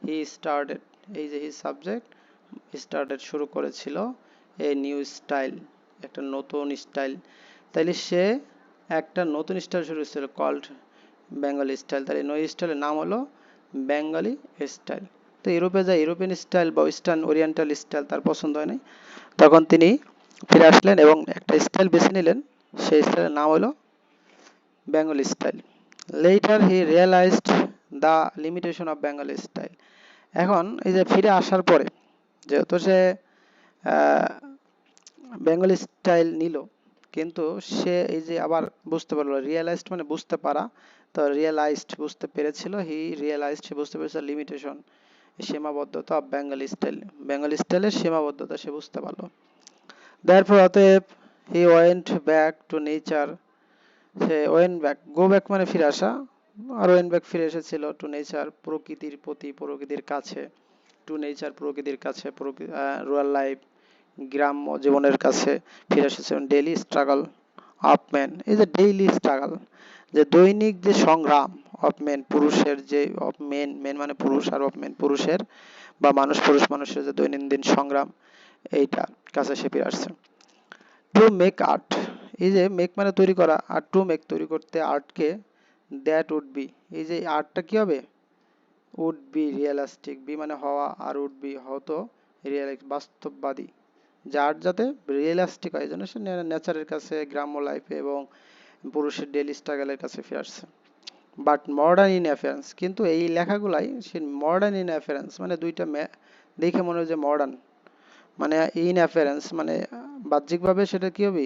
হি স্টার্টেড, এই যে হিজ সাবজেক্ট স্টার্টেড শুরু করেছিল, এ নিউ স্টাইল একটা নতুন স্টাইল, তাইলে সে একটা নতুন স্টাইল শুরু করেছিল কল্ড বেঙ্গলি স্টাইল, তাহলে নতুন স্টাইলের নাম হলো বেঙ্গলি স্টাইল। তো ইউরোপে যায় ইউরোপিয়ান স্টাইল বা ওয়েস্টার্ন ওরিয়েন্টাল স্টাইল তার পছন্দ হয় নাই, তখন তিনি ফিরে আসলেন এবং একটা স্টাইল বেছে নিলেন, সেই স্টাইলের নাম হলো Bengali style. Later he realized the limitation of Bengali style. এখন এই যে ফিরে আসার পরে যেহেতু সে বেঙ্গলি স্টাইল নিল, কিন্তু সে এই যে আবার বুঝতে পারলো, রিয়েলাইজড মানে বুঝতে পারা, তো রিয়েলাইজড বুঝতে পেরেছিল, হি রিয়েলাইজড সে বুঝতে পেরেছিল লিমিটেশন সীমাবদ্ধতা অফ বেঙ্গলি স্টাইল, বেঙ্গলি স্টাইলের সীমাবদ্ধতা সে বুঝতে পারলো। therefore অতএব he went back to nature, say went back, go back মানে ফিরে আসা, আর ওয়েন্ট ব্যাক ফিরে এসেছিল, টু নেচার প্রকৃতির প্রতি, প্রকৃতির কাছে, টু নেচার প্রকৃতির কাছে, রুরাল লাইফ গ্রাম্য জীবনের কাছে ফিরে এসেছেন। ডেইলি স্ট্রাগল অফ ম্যান, এই যে ডেইলি স্ট্রাগল যে দৈনিক যে সংগ্রাম, অফ ম্যান পুরুষের যে, অফ মেন, মেন মানে পুরুষ, আর অফ ম্যান পুরুষের বা মানুষ, পুরুষ মানুষের যে দৈনন্দিন সংগ্রাম, এইটা কাছে সে ফিরে আসছে। টু মেক আর্ট, এই যে মেক মানে তৈরি করা, আর টু মেক তৈরি করতে আর্টকে, দ্যাট উড বি, এই যে আর্টটা কি হবে, উড বি রিয়েলিস্টিক, বি মানে হওয়া, আর উড বি হতো রিয়েলিস্টিক বাস্তববাদী, যে আর্ট যাতে রিয়েলিস্টিক হয়, এই জন্য সে নেচারের কাছে, গ্রাম্য লাইফে এবং পুরুষের ডেইলি স্ট্রাগলের কাছে ফিরে আসছে। বাট মডার্ন ইন অ্যাপিয়ারেন্স, কিন্তু এই লেখাগুলাই সে মডার্ন ইন অ্যাপিয়ারেন্স মানে দুইটা দেখে মনে হয় যে মডার্ন, মানে ইন অ্যাপিয়ারেন্স মানে বাহ্যিকভাবে সেটা কি হবে,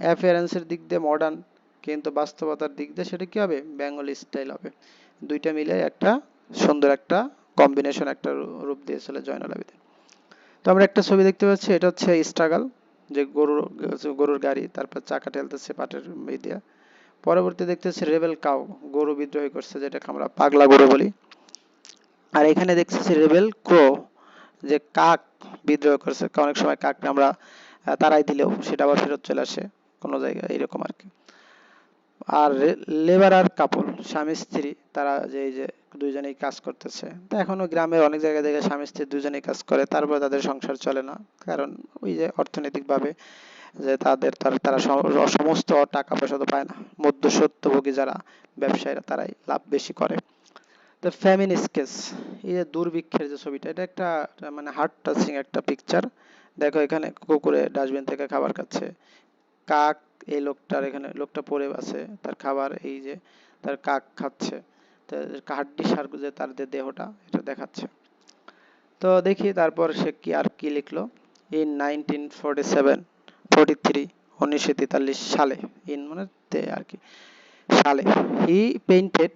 অ্যাপিয়ারেন্সের দিক দিয়ে মডার্ন, কিন্তু বাস্তবতার দিক দিয়ে সেটা কি হবে, বেঙ্গলি স্টাইল হবে। দুইটা মিলে একটা সুন্দর একটা কম্বিনেশন, একটা রূপ দিয়েছিল জয়নুল আবেদিন। তো আমরা একটা ছবি দেখতে পাচ্ছি, এটা হচ্ছে স্ট্রাগল, যে গরুর গাড়ি, তারপর চাকা ঠেলতেছে পাটের দিয়ে। পরবর্তী দেখতেছি রেবেল কাউ, গরু বিদ্রোহী করছে, যেটাকে আমরা পাগলা গরু বলি। আর এখানে দেখতেছি রেবেল ক্রো, যে কাক বিদ্রোহ করছে। অনেক সময় কাককে আমরা তাড়াই দিলেও সেটা আবার ফেরত চলে আসে কোনো জায়গায়, এরকম আর কি। আর লেবার আর কাপল, স্বামী স্ত্রী, তারা যে এই যে দুইজনেই কাজ করতেছে। তো এখনো গ্রামের অনেক জায়গায় দেখে স্বামী স্ত্রী দুজনেই কাজ করে, তারপর তাদের সংসার চলে না, কারণ ওই যে অর্থনৈতিক ভাবে যে তারা সমস্ত টাকা পয়সা তো পায় না, মধ্যস্বত্বভোগী যারা ব্যবসায়ীরা তারাই লাভ বেশি করে। তো ফ্যামিন স্কেচ, এই যে দুর্ভিক্ষের যে ছবিটা, এটা একটা মানে হার্ট টাচিং একটা পিকচার। দেখো এখানে কুকুরে ডাস্টবিন থেকে খাবার খাচ্ছে, কাক, এই লোকটার এখানে লোকটা পড়ে আছে, তার খাবার এই যে তার কাক খাচ্ছে, হাড্ডি সার যে তার যে দেহটা এটা দেখাচ্ছে। তো দেখি তারপর সে কি আর কি লিখলো। ইন 1947 43 1943 সালে, ইন মানে তে আর কি, সালে হি পেইন্টেড,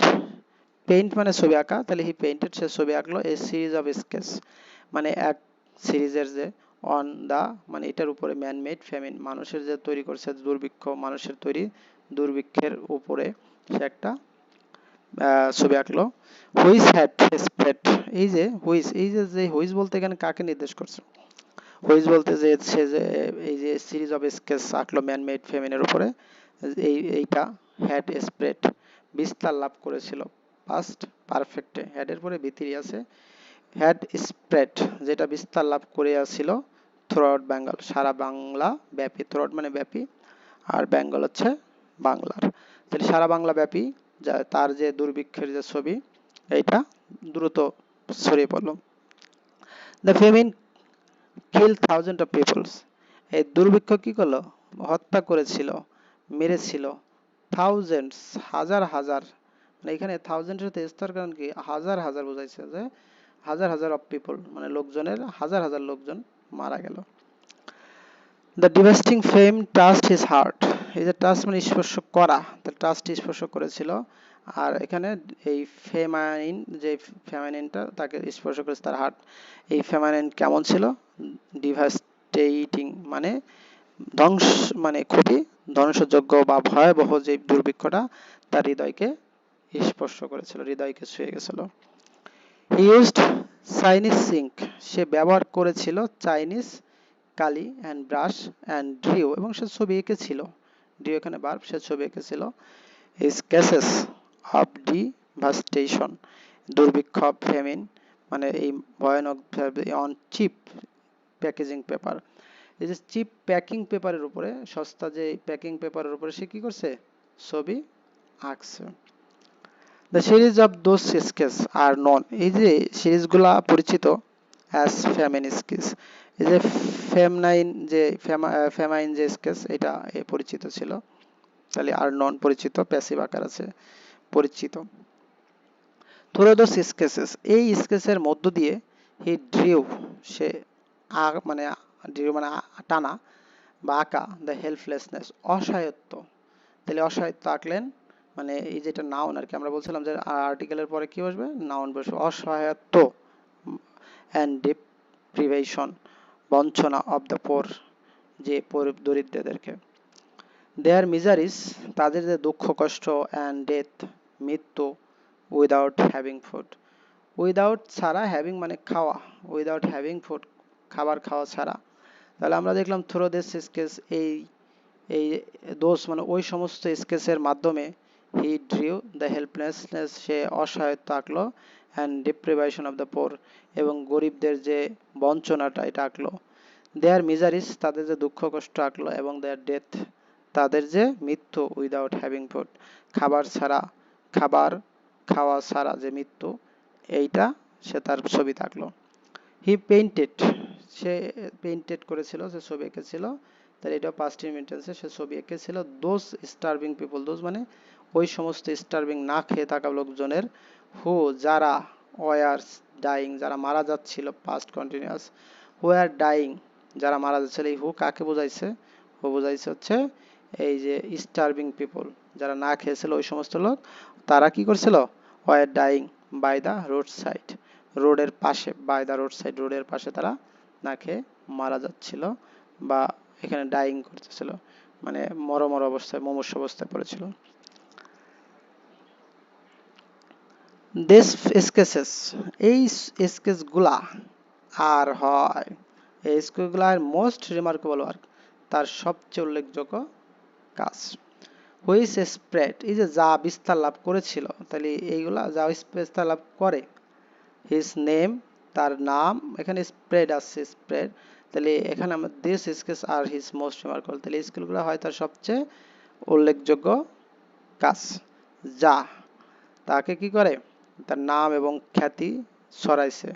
পেইন্ট মানে ছবি আঁকা, তাহলে হি পেইন্টেড সে ছবি আঁকলো, এ সিরিজ অফ স্কেচ মানে এক সিরিজের যে, অন দা মানে এটার উপরে ম্যান মেড ফ্যামিন, মানুষের যে তৈরি করছে দুর্ভিক্ষ, মানুষের তৈরি দুর্ভিক্ষের উপরে সে একটা ছবি আঁকলো। হুইচ হ্যাড স্প্রেড, এই যে হুইচ, এই যে হুইচ বলতে এখানে কাকে নির্দেশ করছে, হুইচ বলতে যে সে যে এই যে সিরিজ অফ স্কেচ আঁকলো ম্যান মেড ফেমিনের উপরে, এইটা হ্যাড স্প্রেড বিস্তার লাভ করেছিল, পাস্ট পারফেক্টে হ্যাড এর পরে ভিতরি আছে, হ্যাড স্প্রেড যেটা বিস্তার লাভ করিয়াছিল, থ্রু আউট বেঙ্গল সারা বাংলা ব্যাপী, থ্রু আউট মানে ব্যাপী, আর বেঙ্গল হচ্ছে বাংলার, তাহলে সারা বাংলা ব্যাপী যা তার যে দুর্ভিক্ষের যে ছবি এইটা দ্রুত ছড়িয়ে পড়লো। The famine kill thousand of peoples, এই দুর্ভিক্ষ কি করলো, হত্যা করেছিল, মেরেছিল, থাউজেন্ডস হাজার হাজার, মানে এখানে থাউজেন্ডের সাথে স্তর কারণ কি হাজার হাজার বোঝাইছে, যে হাজার হাজার অফ পিপল মানে লোকজনের হাজার হাজার লোকজন মারা গেল। The ডিভাস্টিং fame touched his heart, এই যে টাচ মানে স্পর্শ করা, টাচটি স্পর্শ করেছিল। আর এখানে এই ফেমাইন, যে ফেমাইনটা তাকে স্পর্শ করেছে তার হার্ট, এই ফেমাইন কেমন ছিল, ডিভাস্টেটিং মানে ধ্বংস মানে ক্ষতি, ধ্বংসযোগ্য বা ভয়াবহ যে দুর্ভিক্ষটা তার হৃদয়কে স্পর্শ করেছিল, হৃদয়কে ছুঁয়ে গেছিল। হি ইউজড চাইনিজ সিঙ্ক, সে ব্যবহার করেছিল Chinese Kali and brush and drew, এবং সে ছবি এঁকেছিল, ড্রিউ এখানে ভার্ব, সে ছবি এঁকেছিল। স্কেচেস অফ ডিভাস্টেশন, দুর্ভিক্ষ, ফেমিন মানে এই ভয়ানক অন চিপ প্যাকেজিং পেপার, এই যে চিপ প্যাকিং পেপারের উপরে, সস্তা যে প্যাকিং পেপারের উপরে সে কি করছে, ছবি আঁকছে। The series of those sketch are known, এই যে সিরিজগুলা পরিচিত অ্যাজ ফেমিন স্কেচ, এই যে ফেমাইন যে স্কেচ এটা পরিচিত ছিল, তাহলে আর নন পরিচিত, প্যাসিভ আকার আছে পরিচিত। থ্রু দোজ স্কেচেস, এই স্কেচের মধ্য দিয়ে হি ড্রিউ সে মানে ড্রিউ মানে টানা বা আঁকা, দ্য হেল্পলেসনেস অসহায়ত্ব, তাহলে অসহায়ত্ব আঁকলেন, মানে এই যেটা নাউন আর কি, আমরা বলছিলাম যে আর্টিকেলের পরে কি বসবে, নাউন বসবে, অসহায়ত্ব, অ্যান্ড ডিপ্রিভেশন বঞ্চনা অফ দ্য পোর, যে দরিদ্রদেরকে, দেয়ার মিজারিস তাদের যে দুঃখ কষ্ট, অ্যান্ড ডেথ মৃত্যু, উইদাউট হ্যাভিং ফুড, উইদাউট ছাড়া, হ্যাভিং মানে খাওয়া, উইদাউট হ্যাভিং ফুড খাবার খাওয়া ছাড়া। তাহলে আমরা দেখলাম থ্রু দিস স্কেচ, এই এই দোষ মানে ওই সমস্ত স্কেচের মাধ্যমে হি ড্রিউ দ্য হেল্পলেসনেস সে অসহায়ত্ব আঁকলো, and deprivation of the poor এবং গরিবদের যে বঞ্চনাটা এটা আঁকলো, দেয়ার মিজারিস তাদের যে দুঃখ কষ্ট আঁকলো, এবং দেয়ার ডেথ তাদের যে মৃত্যু, উইদাউট হ্যাভিং ফুড খাবার ছাড়া, খাবার খাওয়া ছাড়া যে মৃত্যু, এইটা সে তার ছবিতে আঁকলো। হি পেইন্টেড সে পেইন্টেড করেছিল, সে ছবি এঁকেছিল, তাহলে এটা পাস্ট ইনটেন্সে সে ছবি এঁকেছিল। দোজ স্টার্ভিং পিপল, দোজ মানে ওই সমস্ত স্টার্ভিং না খেয়ে থাকা লোকজনের, হু যারা, ওয়ার্স ডাইং যারা মারা যাচ্ছিল, পাস্ট কন্টিনিউয়াস, হু আর ডাইং যারা মারা যাচ্ছিল। এই হু কাকে বোঝাইছে? হু বোঝাইছে হচ্ছে এই যে স্টার্ভিং পিপল, যারা না খেয়েছিল ওই সমস্ত লোক, তারা কি করছিল? Were dying by the road side, রোডের পাশে, বাই দ্য রোড সাইড রোডের পাশে তারা না খেয়ে মারা যাচ্ছিল, বা এখানে ডাইং করতেছিল, মানে মরমর অবস্থায়, মুমূর্ষ অবস্থায় পড়েছিল। দিস স্কেচেস, এই স্কেচগুলা আর হয়, এই স্কেচগুলা আর মোস্ট রিমার্কেবল ওয়ার্ক, তার সবচেয়ে উল্লেখযোগ্য কাজ। হুইচ স্প্রেড, এই যে যা বিস্তার লাভ করেছিল, তাহলে এইগুলা যা বিস্তার লাভ করে, হিজ নেম তার নাম, এখানে স্প্রেড আছে স্প্রেড, তাহলে এখানে আমরা this sketch are his most remarkable, তাহলে এই স্কিলগুলো হয় তার সবচেয়ে উল্লেখযোগ্য কাজ, যা তাকে কি করে, তার নাম এবং খ্যাতি ছড়াইছে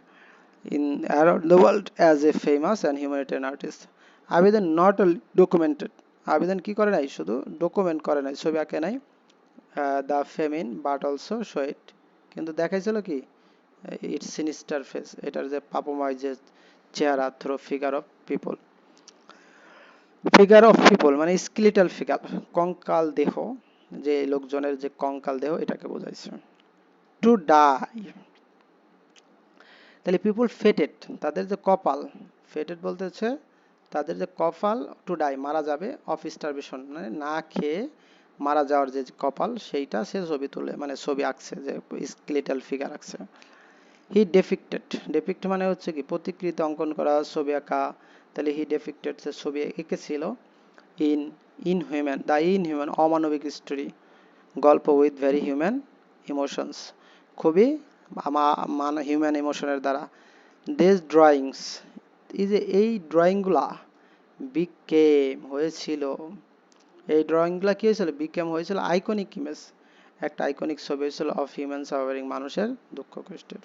in around the world as a famous and humanitarian artist. আবেদন নট অনলি ডকুমেন্টেড, আবেদন কি করে নাই, শুধু ডকুমেন্ট করে নাই, ছবি আঁকে নাই, the famine but also show ইট, কিন্তু দেখাইছিল কি, ইটস সিনিস্টার ফেস, এটার যে পাপময় যে চেহারা, through figure of people, figure of people মানে স্কেলিটাল ফিগার, কঙ্কাল দেহ, যে লোকজনের যে কঙ্কাল দেহ, এটাকে বোঝাইছে। টু ডাই, তাহলে পিপল ফেটেড, তাদের যে কপাল, ফেটেড বলতে হচ্ছে তাদের যে কপাল, টু ডাই মারা যাবে, অফ স্টারভেশন মানে না খেয়ে মারা যাওয়ার যে কপাল, সেইটা সে ছবি তুলে, মানে ছবি আঁকছে, যে স্কেলিটাল ফিগার আঁকছে। হি ডেপিক্টেড, ডেপিক্ট মানে হচ্ছে কি প্রতিকৃতি অঙ্কন করা, ছবি আঁকা, তাহলে হি ডেপিক্টেড সে ছবি এঁকেছিল, ইন ইনহিউম্যান, দ্য ইনহিউম্যান অমানবিক স্টোরি, গল্প, উইথ ভেরি হিউম্যান ইমোশনস, খুবই হিউম্যান ইমোশনের দ্বারা। দিস ড্রয়িংস, এই যে এই ড্রয়িংগুলা, বিকেম হয়েছিল, এই ড্রয়িংগুলা কি হয়েছিল, বিকেম হয়েছিল আইকনিক ইমেজ, একটা আইকনিক ছবি হয়েছিল অফ হিউম্যান সাফারিং, মানুষের দুঃখ কষ্টের।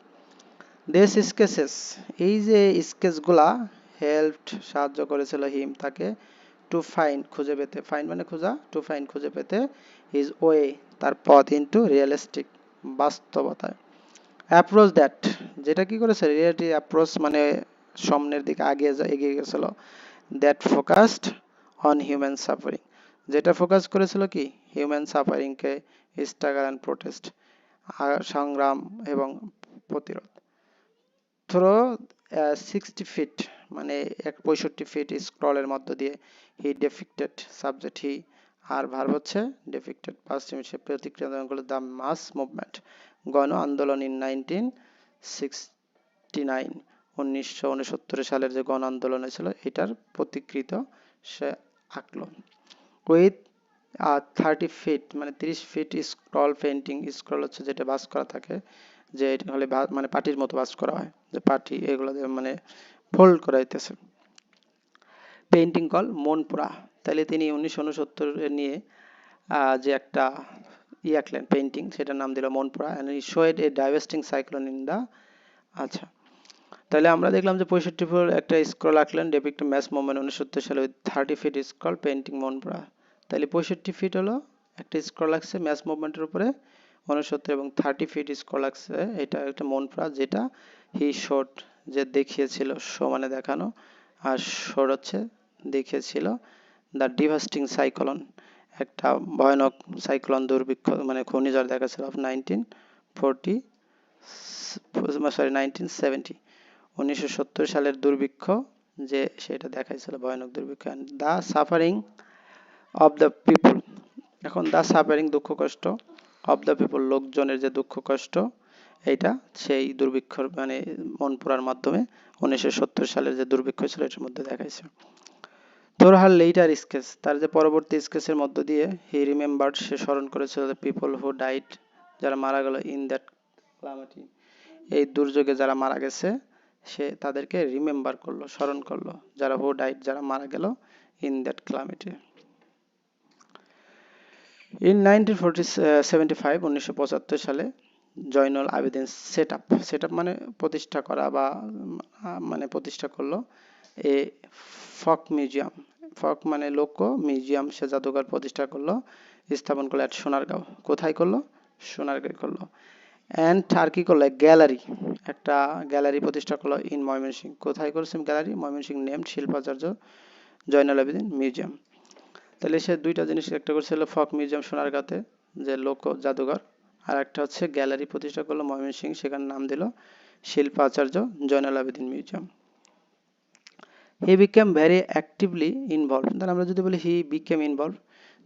দিস স্কেচেস, এই যে স্কেচগুলা, হেল্পড সাহায্য করেছিল হিম তাকে, টু ফাইন্ড খুঁজে পেতে, ফাইন্ড মানে খোঁজা, টু ফাইন্ড খুঁজে পেতে, হিজ ওয়ে তার পথ, ইনটু রিয়েলিস্টিক বাস্তবতায়, অ্যাপ্রোচ দ্যাট যেটা কি করেছে, রিয়েলিটি অ্যাপ্রোচ মানে সামনের দিকে এগিয়ে গেছিল, that focused on human suffering, যেটা ফোকাস করেছিল কি, হিউম্যান সাফারিংকে, স্ট্রাগল অ্যান্ড প্রোটেস্ট সংগ্রাম এবং প্রতিরোধ। থ্রো 60 ফিট মানে 65 ফিট স্ক্রলের মধ্য দিয়ে, হি ডেপিক্টেড সাবজেক্ট হি, আর ভার্ব হচ্ছে ডেপিক্টেড, পাস্ট সে প্রতিক্রিয়া করলো দ্য মাস মুভমেন্ট, গণ আন্দোলন ইন 1969, 1969 সালের যে গণ আন্দোলন হয়েছিল, এটার প্রতিকৃত সে আঁকলো। উইথ 30 ফিট মানে 30 ফিট স্ক্রল পেইন্টিং, স্ক্রল হচ্ছে যেটা বাস করা থাকে, যে হলে মানে পাটির মতো বাস করা হয়, যে পাটি এগুলো মানে ফোল্ড করা হইতেছে। পেইন্টিং কল মনপুরা, তাহলে তিনি 1969 নিয়ে যে একটা আঁকলেন পেইন্টিং, সেটার নাম দিল Monpura, and he showed a devastating cyclone in the, আচ্ছা তাহলে আমরা দেখলাম যে 65 ফুট একটা স্ক্রল আঁকলেন, ডেপিক্ট ম্যাস মুভমেন্ট 1970 সালে with 30 feet scroll painting Monpura, তাহলে 65 ফিট হলো একটা স্ক্রল আঁকছে ম্যাস মুভমেন্টের উপরে 69, এবং 30 ফিট স্ক্রল আঁকছে, এটা একটা মনপুরা, যেটা হি শোড যে দেখিয়েছিল, শো মানে দেখানো, আর শোড হচ্ছে দেখিয়েছিল, দ্য ডিভাস্টিং সাইক্লোন একটা ভয়ানক সাইক্লোন দুর্ভিক্ষ মানে ঘূর্ণিঝড় দেখাচ্ছিল অফ 1970 সালের দুর্ভিক্ষ, যে সেটা দেখাইছিল ভয়ানক দুর্ভিক্ষ, the suffering of the people, এখন দ্য সাফারিং দুঃখ কষ্ট, অফ দ্য পিপল লোকজনের যে দুঃখ কষ্ট, এইটা সেই দুর্ভিক্ষর মানে মনপুরার মাধ্যমে 1970 সালের যে দুর্ভিক্ষ ছিল এটার মধ্যে দেখাইছে। থ্রু হার লেটার স্কেচ, তার যে পরবর্তী স্কেচের মধ্য দিয়ে, হি রিমেম্বার্ড সে স্মরণ করেছিল দ্য পিপল হু ডাইড যারা মারা গেল, ইন দ্যাট ক্যালামিটি এই দুর্যোগে যারা মারা গেছে, সে তাদেরকে রিমেম্বার করলো, স্মরণ করলো, যারা হু ডাইড যারা মারা গেল, ইন দ্যাট ক্যালামিটি। ইন 1975 সালে জয়নুল আবেদিন সেট আপ মানে প্রতিষ্ঠা করা বা মানে প্রতিষ্ঠা করলো এ ফক মিউজিয়াম, ফক মানে লোক, মিউজিয়াম সে জাদুঘর প্রতিষ্ঠা করলো, স্থাপন করলো এট সোনারগাঁও। কোথায় করলো? সোনারগাঁও করলো। অ্যান্ড আর কি করলো? গ্যালারি, একটা গ্যালারি প্রতিষ্ঠা করলো ইন ময়মনসিংহ। কোথায় করেছেন গ্যালারি? ময়মনসিংহ নেমড শিল্পাচার্য জয়নুল আবেদিন মিউজিয়াম। তাহলে সে দুইটা জিনিস, একটা করছিল ফক মিউজিয়াম সোনারগাঁতে যে লোক জাদুঘর, আর একটা হচ্ছে গ্যালারি প্রতিষ্ঠা করলো ময়মনসিংহ, সেখানে নাম দিল শিল্পাচার্য Zainul Abedin museum. He became very actively involve. তাহলে আমরা যদি বলি হি বিকেম ইনভলভ,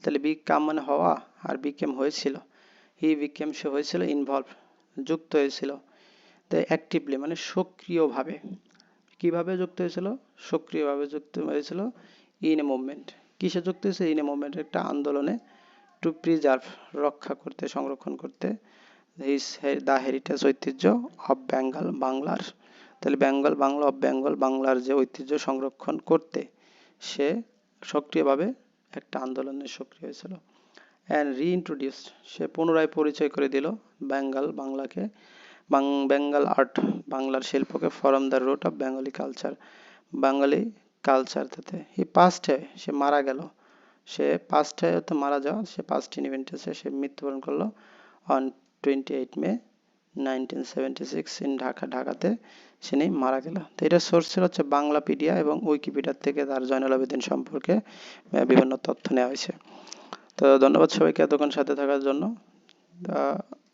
তাহলে বিকাম মানে হওয়া, আর বিকেম হয়েছিল, হি বিকেম সে হয়েছিল, ইনভলভ যুক্ত হয়েছিল, তাই অ্যাক্টিভলি মানে সক্রিয়ভাবে। কিভাবে যুক্ত হয়েছিল? সক্রিয়ভাবে যুক্ত হয়েছিল ইন এ মুভমেন্ট। কিসে যুক্ত হয়েছে? ইন এ মুভমেন্ট, একটা আন্দোলনে, টু প্রিজার্ভ রক্ষা করতে, সংরক্ষণ করতে, দ্য হেরিটেজ ঐতিহ্য অফ বেঙ্গল বাংলার। তাহলে বেঙ্গল বাংলা, অফ বেঙ্গল বাংলার যে ঐতিহ্য সংরক্ষণ করতে সে সক্রিয়ভাবে একটা আন্দোলনে সক্রিয় হয়েছিল। অ্যান্ড রিইন্ট্রোডিউস সে পুনরায় পরিচয় করে দিল বেঙ্গল বাংলাকে, বেঙ্গল আর্ট বাংলার শিল্পকে, from the root of Bengali culture Bangali culture থেকে। হি পাস্টে সে মারা গেল, সে পাস্টে তো মারা যাওয়া, সে পাস্ট ইনভেন্টেসে সে মৃত্যুবরণ করলো অন 28 মে 1976 ইন ঢাকা, ঢাকাতে সে মারা গেল। তো এটা সোর্স ছিল হচ্ছে বাংলাপিডিয়া এবং উইকিপিডিয়া থেকে তার জয়নুল আবেদিন সম্পর্কে বিভিন্ন তথ্য নেওয়া হয়েছে। তো ধন্যবাদ সবাইকে এতক্ষণ সাথে থাকার জন্য।